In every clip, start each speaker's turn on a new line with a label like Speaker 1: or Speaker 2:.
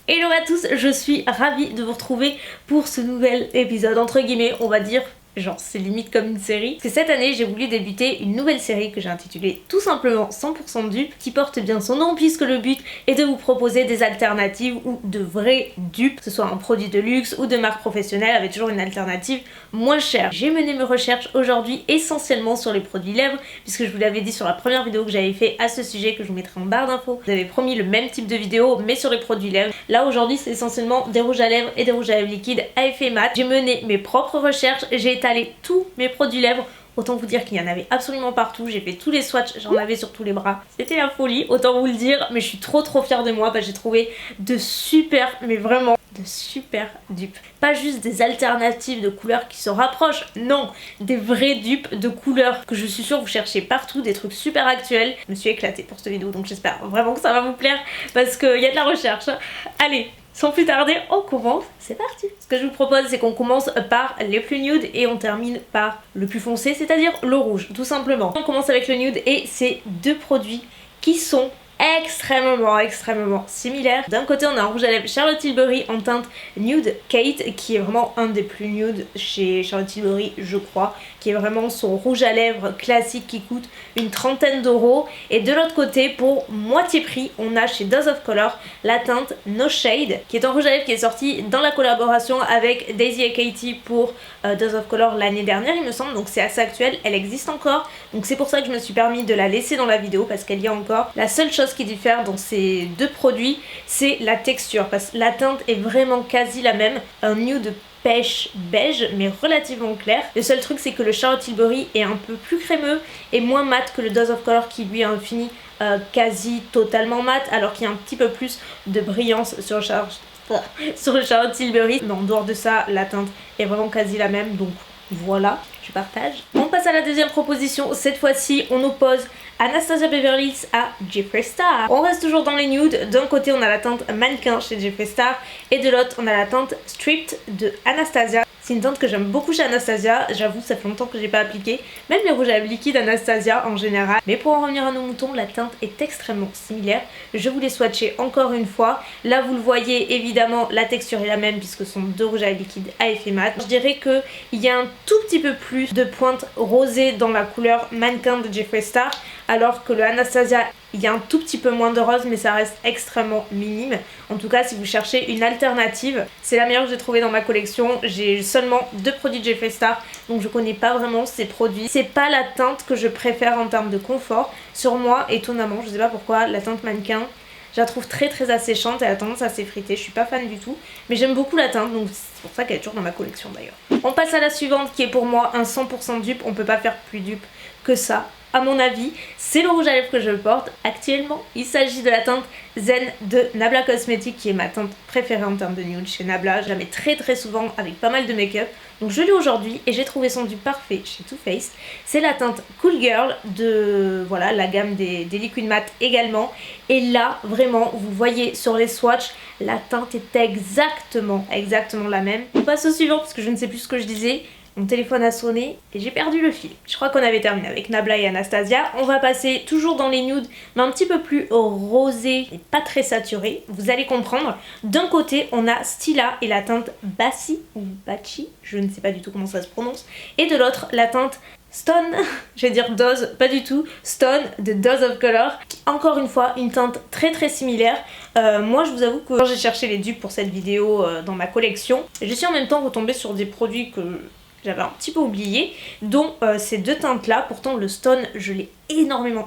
Speaker 1: Hello à tous, je suis ravie de vous retrouver pour ce nouvel épisode, entre guillemets, on va dire. Genre c'est limite comme une série. Parce que cette année j'ai voulu débuter une nouvelle série que j'ai intitulée tout simplement 100% dupes, qui porte bien son nom puisque le but est de vous proposer des alternatives ou de vrais dupes, que ce soit un produit de luxe ou de marque professionnelle, avec toujours une alternative moins chère. J'ai mené mes recherches aujourd'hui essentiellement sur les produits lèvres, puisque je vous l'avais dit sur la première vidéo que j'avais fait à ce sujet, que je vous mettrai en barre d'infos. Vous avez promis le même type de vidéo mais sur les produits lèvres. Là aujourd'hui c'est essentiellement des rouges à lèvres et des rouges à lèvres liquides à effet mat. J'ai mené mes propres recherches, j'ai étalé tous mes produits lèvres. Autant vous dire qu'il y en avait absolument partout, j'ai fait tous les swatchs, j'en avais sur tous les bras. C'était la folie, autant vous le dire, mais je suis trop fière de moi, j'ai trouvé de super, mais vraiment de super dupes. Pas juste des alternatives de couleurs qui se rapprochent, non, des vrais dupes de couleurs que je suis sûre vous cherchez partout, des trucs super actuels. Je me suis éclatée pour cette vidéo, donc j'espère vraiment que ça va vous plaire, parce qu'il y a de la recherche. Allez, sans plus tarder, on commence, c'est parti. Ce que je vous propose, c'est qu'on commence par les plus nude et on termine par le plus foncé, c'est-à-dire le rouge, tout simplement. On commence avec le nude et c'est deux produits qui sont extrêmement similaires. D'un côté on a un rouge à lèvres Charlotte Tilbury en teinte Nude Kate, qui est vraiment un des plus nude chez Charlotte Tilbury je crois, qui est vraiment son rouge à lèvres classique qui coûte une trentaine d'euros. Et de l'autre côté, pour moitié prix, on a chez Dose of Color la teinte No Shade, qui est un rouge à lèvres qui est sorti dans la collaboration avec Daisy et Katie pour Dose of Color l'année dernière il me semble, donc c'est assez actuel, elle existe encore, donc c'est pour ça que je me suis permis de la laisser dans la vidéo parce qu'elle y a encore. La seule chose qui diffère dans ces deux produits, c'est la texture, parce que la teinte est vraiment quasi la même, un nude pêche beige mais relativement clair. Le seul truc c'est que le Charlotte Tilbury est un peu plus crémeux et moins mat que le Dose of Color qui lui a un fini quasi totalement mat, alors qu'il y a un petit peu plus de brillance sur le Charlotte Tilbury. Mais en dehors de ça, la teinte est vraiment quasi la même, donc voilà, je partage. On passe à la deuxième proposition. Cette fois-ci, on oppose Anastasia Beverly Hills à Jeffree Star. On reste toujours dans les nudes. D'un côté, on a la teinte Mannequin chez Jeffree Star et de l'autre, on a la teinte Stripped de Anastasia. C'est une teinte que j'aime beaucoup chez Anastasia, j'avoue ça fait longtemps que j'ai pas appliqué, même les rouges à lèvres liquides Anastasia en général. Mais pour en revenir à nos moutons, la teinte est extrêmement similaire. Je vous l'ai swatché encore une fois. Là vous le voyez évidemment, la texture est la même puisque ce sont deux rouges à lèvres liquides à effet mat. Je dirais qu'il y a un tout petit peu plus de pointe rosée dans la couleur Mannequin de Jeffree Star, alors que le Anastasia, il y a un tout petit peu moins de rose mais ça reste extrêmement minime. En tout cas si vous cherchez une alternative, c'est la meilleure que j'ai trouvée dans ma collection. J'ai seulement deux produits de Jeffree Star donc je connais pas vraiment ces produits. C'est pas la teinte que je préfère en termes de confort. Sur moi, étonnamment, je sais pas pourquoi, la teinte Mannequin, je la trouve très asséchante, elle a tendance à s'effriter, je suis pas fan du tout. Mais j'aime beaucoup la teinte, donc c'est pour ça qu'elle est toujours dans ma collection d'ailleurs. On passe à la suivante qui est pour moi un 100% dupe, on peut pas faire plus dupe que ça. À mon avis, c'est le rouge à lèvres que je porte actuellement. Il s'agit de la teinte Zen de Nabla Cosmetics, qui est ma teinte préférée en termes de nude chez Nabla. Je la mets très souvent avec pas mal de make-up. Donc je l'ai aujourd'hui et j'ai trouvé son dupe parfait chez Too Faced. C'est la teinte Cool Girl de voilà, la gamme des liquides mat également. Et là, vraiment, vous voyez sur les swatchs, la teinte est exactement la même. On passe au suivant parce que je ne sais plus ce que je disais. Mon téléphone a sonné et j'ai perdu le fil. Je crois qu'on avait terminé avec Nabla et Anastasia. On va passer toujours dans les nudes, mais un petit peu plus rosé et pas très saturé. Vous allez comprendre. D'un côté, on a Stila et la teinte Bassi ou Bachi, je ne sais pas du tout comment ça se prononce. Et de l'autre, la teinte Stone, je vais dire Dose, pas du tout, Stone de Dose of Color. Encore une fois, une teinte très similaire. Moi je vous avoue que quand j'ai cherché les dupes pour cette vidéo dans ma collection, je suis en même temps retombée sur des produits que j'avais un petit peu oublié, dont ces deux teintes là. Pourtant le Stone je l'ai énormément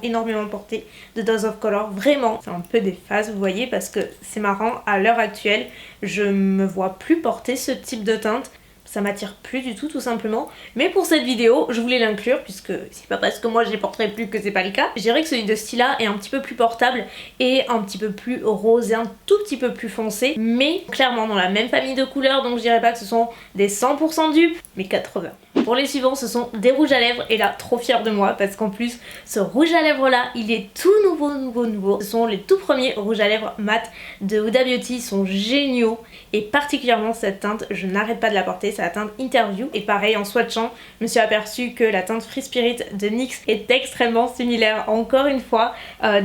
Speaker 1: porté de Dose of Color, vraiment c'est un peu des phases vous voyez, parce que c'est marrant, à l'heure actuelle je me vois plus porter ce type de teinte. Ça m'attire plus du tout simplement, mais pour cette vidéo je voulais l'inclure puisque c'est pas parce que moi je les porterai plus que c'est pas le cas. Je dirais que celui de Stila est un petit peu plus portable et un petit peu plus rose et un tout petit peu plus foncé, mais clairement dans la même famille de couleurs, donc je dirais pas que ce sont des 100% dupes mais 80%. Pour les suivants, ce sont des rouges à lèvres et là, trop fière de moi parce qu'en plus, ce rouge à lèvres là, il est tout nouveau. Ce sont les tout premiers rouges à lèvres mat de Huda Beauty, ils sont géniaux et particulièrement cette teinte, je n'arrête pas de la porter, c'est la teinte Interview. Et pareil, en swatchant, je me suis aperçue que la teinte Free Spirit de NYX est extrêmement similaire. Encore une fois,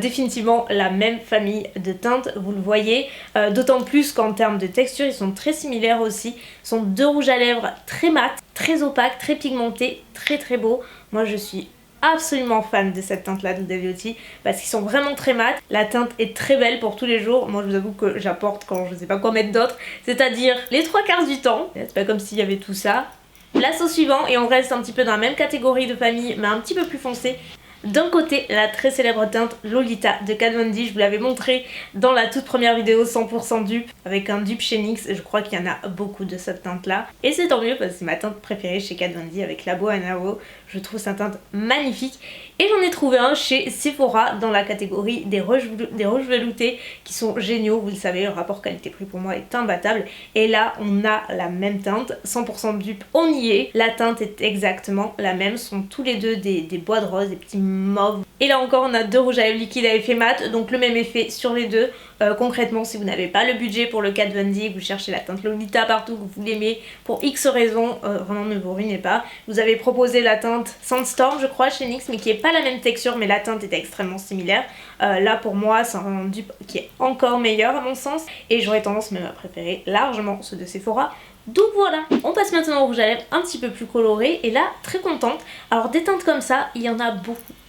Speaker 1: définitivement la même famille de teintes, vous le voyez, d'autant plus qu'en termes de texture, ils sont très similaires aussi. Ce sont deux rouges à lèvres très mat, très opaques, très pigmentés, très beaux. Moi je suis absolument fan de cette teinte là de Huda Beauty parce qu'ils sont vraiment très mat. La teinte est très belle pour tous les jours. Moi je vous avoue que j'apporte quand je sais pas quoi mettre d'autre, c'est-à-dire les 3/4 du temps. C'est pas comme s'il y avait tout ça. Place au suivant et on reste un petit peu dans la même catégorie de famille mais un petit peu plus foncé. D'un côté, la très célèbre teinte Lolita de Kat Von D, je vous l'avais montré dans la toute première vidéo 100% dupe avec un dupe chez NYX, je crois qu'il y en a beaucoup de cette teinte là et c'est tant mieux parce que c'est ma teinte préférée chez Kat Von D avec Labo Anao, je trouve cette teinte magnifique et j'en ai trouvé un chez Sephora dans la catégorie des rouges veloutés qui sont géniaux, vous le savez, le rapport qualité-prix pour moi est imbattable et là on a la même teinte, 100% dupe, on y est, la teinte est exactement la même, sont tous les deux des bois de rose, des petits mauve. Et là encore on a deux rouges à lèvres liquides à effet mat, donc le même effet sur les deux. Concrètement si vous n'avez pas le budget pour le Kat Von D, que vous cherchez la teinte Lolita partout, que vous l'aimez pour X raisons, vraiment ne vous ruinez pas. Vous avez proposé la teinte Sandstorm je crois chez NYX mais qui est pas la même texture mais la teinte est extrêmement similaire. Là pour moi c'est un dupe qui est encore meilleur à mon sens et j'aurais tendance même à préférer largement ceux de Sephora. Donc voilà, on passe maintenant au rouge à lèvres un petit peu plus coloré et là très contente. Alors des teintes comme ça, il y en a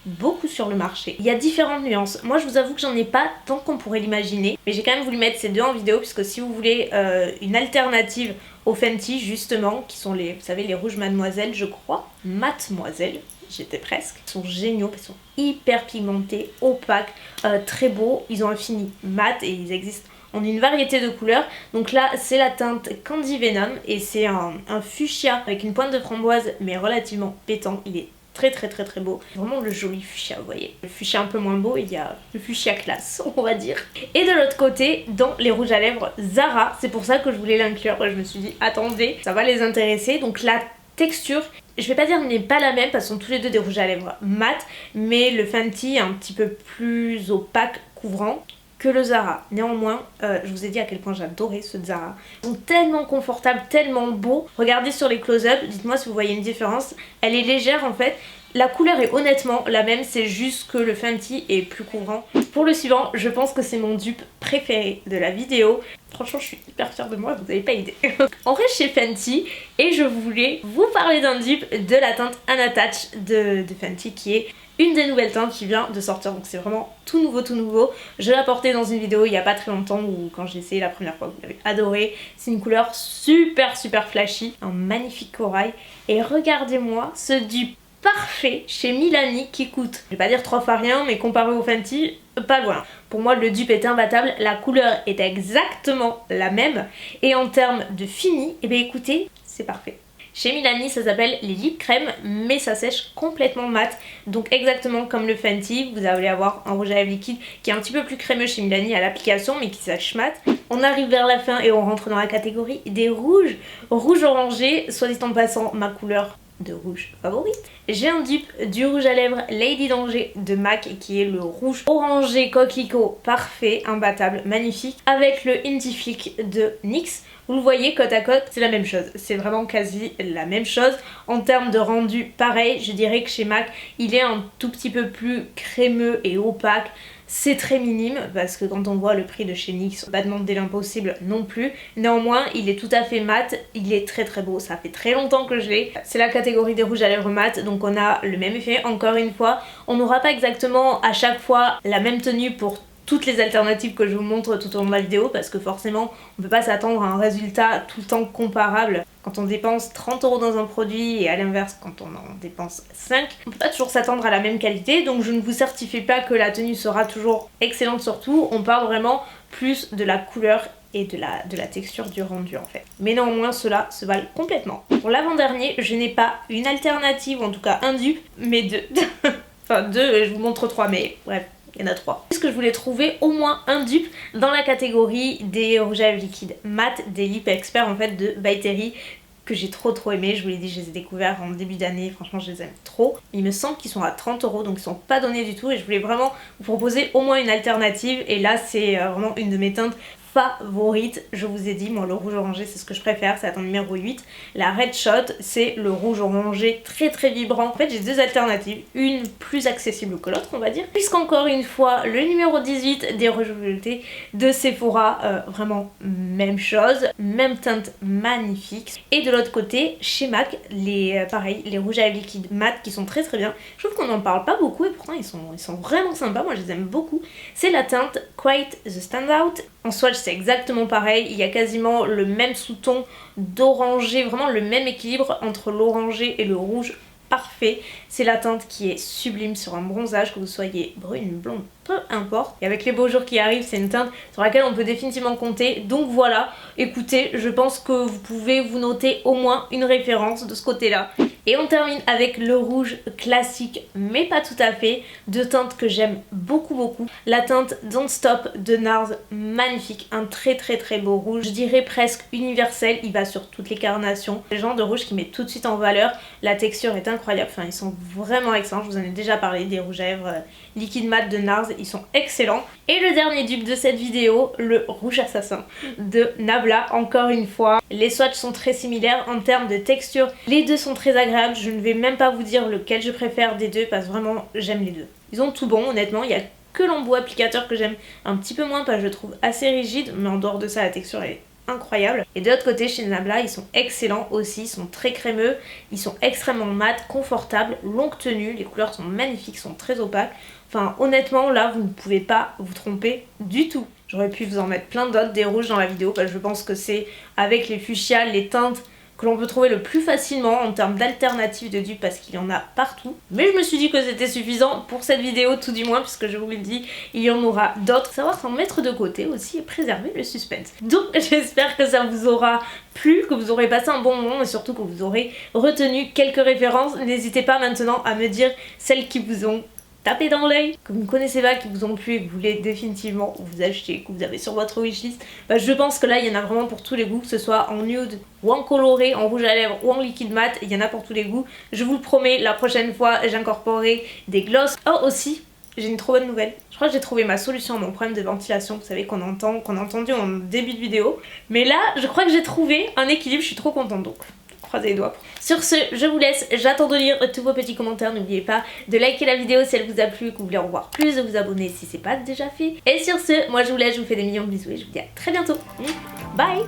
Speaker 1: beaucoup sur le marché. Il y a différentes nuances. Moi je vous avoue que j'en ai pas tant qu'on pourrait l'imaginer, mais j'ai quand même voulu mettre ces deux en vidéo puisque si vous voulez une alternative aux Fenty justement, qui sont les, vous savez, les rouges Mademoiselle je crois, Mademoiselle, j'étais presque. Ils sont géniaux, ils sont hyper pigmentés, opaques, très beaux, ils ont un fini mat et ils existent en une variété de couleurs. Donc là c'est la teinte Candy Venom et c'est un fuchsia avec une pointe de framboise mais relativement pétant, il est très beau, vraiment le joli fuchsia, vous voyez. Le fuchsia un peu moins beau, il y a le fuchsia classe on va dire. Et de l'autre côté, dans les rouges à lèvres Zara, c'est pour ça que je voulais l'inclure, je me suis dit attendez, ça va les intéresser. Donc la texture, je vais pas dire n'est pas la même parce qu'ils sont tous les deux des rouges à lèvres mat, mais le Fenty est un petit peu plus opaque, couvrant que le Zara. Néanmoins, je vous ai dit à quel point j'adorais ce Zara. Ils sont tellement confortables, tellement beaux. Regardez sur les close-up, dites-moi si vous voyez une différence. Elle est légère en fait. La couleur est honnêtement la même, c'est juste que le Fenty est plus couvrant. Pour le suivant, je pense que c'est mon dupe préféré de la vidéo. Franchement, je suis hyper fière de moi, vous n'avez pas idée. On reste chez Fenty et je voulais vous parler d'un dupe de la teinte Unattached de Fenty qui est une des nouvelles teintes qui vient de sortir, donc c'est vraiment tout nouveau. Je l'ai apporté dans une vidéo il n'y a pas très longtemps ou quand j'ai essayé la première fois, vous l'avez adoré. C'est une couleur super flashy, un magnifique corail et regardez-moi ce dupe parfait chez Milani qui coûte, je vais pas dire 3 fois rien, mais comparé au Fenty, pas loin. Pour moi le dupe est imbattable, la couleur est exactement la même et en termes de fini, et bien écoutez, c'est parfait. Chez Milani ça s'appelle les lip crème mais ça sèche complètement mat, donc exactement comme le Fenty, vous allez avoir un rouge à lèvres liquide qui est un petit peu plus crémeux chez Milani à l'application mais qui sèche mat. On arrive vers la fin et on rentre dans la catégorie des rouges, rouge orangé, soit dit en passant ma couleur de rouge favorite. J'ai un dupe du rouge à lèvres Lady Danger de MAC qui est le rouge orangé coquelicot parfait, imbattable, magnifique, avec le Indie Flick de NYX. Vous le voyez côte à côte, c'est la même chose, c'est vraiment quasi la même chose. En termes de rendu, pareil, je dirais que chez MAC, il est un tout petit peu plus crémeux et opaque. C'est très minime parce que quand on voit le prix de chez NYX, pas demander l'impossible non plus. Néanmoins, il est tout à fait mat, il est très beau, ça fait très longtemps que je l'ai. C'est la catégorie des rouges à lèvres mat, donc on a le même effet encore une fois. On n'aura pas exactement à chaque fois la même tenue pour toutes les alternatives que je vous montre tout au long de la vidéo parce que forcément on peut pas s'attendre à un résultat tout le temps comparable. Quand on dépense 30 € dans un produit et à l'inverse quand on en dépense 5, on peut pas toujours s'attendre à la même qualité, donc je ne vous certifie pas que la tenue sera toujours excellente, surtout on parle vraiment plus de la couleur et de la texture du rendu en fait. Mais néanmoins ceux-là se valent complètement. Pour l'avant-dernier, je n'ai pas une alternative, ou en tout cas un dupe, mais deux. Enfin deux, je vous montre 3 mais bref. Il y en a 3. Puisque je voulais trouver au moins un dupe dans la catégorie des rouges à lèvres liquides mat des Lip Expert en fait de By Terry. que j'ai trop aimé. Je vous l'ai dit, je les ai découverts en début d'année, franchement je les aime trop. Il me semble qu'ils sont à 30 €, donc ils sont pas donnés du tout et je voulais vraiment vous proposer au moins une alternative. Et là c'est vraiment une de mes teintes favorite. Je vous ai dit, moi le rouge orangé c'est ce que je préfère, c'est la teinte numéro 8. La Red Shot c'est le rouge orangé très vibrant. En fait j'ai deux alternatives, une plus accessible que l'autre on va dire, puisqu'encore une fois le numéro 18 des rouges veloutés de Sephora, vraiment même chose, même teinte magnifique. Et de l'autre côté chez MAC, pareil, les rouges à lèvres liquides mat qui sont très bien. Je trouve qu'on n'en parle pas beaucoup et pourtant ils sont vraiment sympas, moi je les aime beaucoup. C'est la teinte Quite the Standout. En swatch c'est exactement pareil, il y a quasiment le même sous-ton d'orangé, vraiment le même équilibre entre l'orangé et le rouge parfait. C'est la teinte qui est sublime sur un bronzage, que vous soyez brune, blonde, peu importe. Et avec les beaux jours qui arrivent, c'est une teinte sur laquelle on peut définitivement compter. Donc voilà, écoutez, je pense que vous pouvez vous noter au moins une référence de ce côté-là. Et on termine avec le rouge classique, mais pas tout à fait, deux teintes que j'aime beaucoup. La teinte Don't Stop de NARS, magnifique, un très beau rouge, je dirais presque universel, il va sur toutes les carnations. C'est le genre de rouge qui met tout de suite en valeur, la texture est incroyable, enfin ils sont vraiment excellents, je vous en ai déjà parlé des rouges à lèvres liquide mat de NARS, ils sont excellents. Et le dernier dupe de cette vidéo, le rouge assassin de Nabla, encore une fois. Les swatchs sont très similaires en termes de texture, les deux sont très agréables, je ne vais même pas vous dire lequel je préfère des deux parce que vraiment j'aime les deux. Ils ont tout bon honnêtement, il y a que l'embout applicateur que j'aime un petit peu moins parce que je le trouve assez rigide, mais en dehors de ça la texture est incroyable. Et de l'autre côté chez Nabla ils sont excellents aussi, ils sont très crémeux, ils sont extrêmement mat, confortables, longue tenue, les couleurs sont magnifiques, sont très opaques. Enfin honnêtement là vous ne pouvez pas vous tromper du tout. J'aurais pu vous en mettre plein d'autres des rouges dans la vidéo parce que je pense que c'est avec les fuchsias les teintes que l'on peut trouver le plus facilement en termes d'alternatives de dupes parce qu'il y en a partout. Mais je me suis dit que c'était suffisant pour cette vidéo tout du moins puisque je vous le dis, il y en aura d'autres. Savoir s'en mettre de côté aussi et préserver le suspense. Donc j'espère que ça vous aura plu, que vous aurez passé un bon moment et surtout que vous aurez retenu quelques références. N'hésitez pas maintenant à me dire celles qui vous ont tapez dans l'œil, que vous ne connaissez pas, qui vous ont plu et que vous voulez définitivement vous acheter, que vous avez sur votre wishlist. Bah, je pense que là il y en a vraiment pour tous les goûts, que ce soit en nude ou en coloré, en rouge à lèvres ou en liquide mat, il y en a pour tous les goûts. Je vous le promets, la prochaine fois j'incorporerai des glosses. Oh aussi, j'ai une trop bonne nouvelle. Je crois que j'ai trouvé ma solution à mon problème de ventilation, vous savez qu'on a entendu en début de vidéo. Mais là, je crois que j'ai trouvé un équilibre, je suis trop contente donc. Croisez les doigts. Sur ce, je vous laisse, j'attends de lire tous vos petits commentaires, n'oubliez pas de liker la vidéo si elle vous a plu, que vous voulez en voir plus, de vous abonner si c'est pas déjà fait. Et sur ce, moi je vous laisse, je vous fais des millions de bisous et je vous dis à très bientôt. Bye.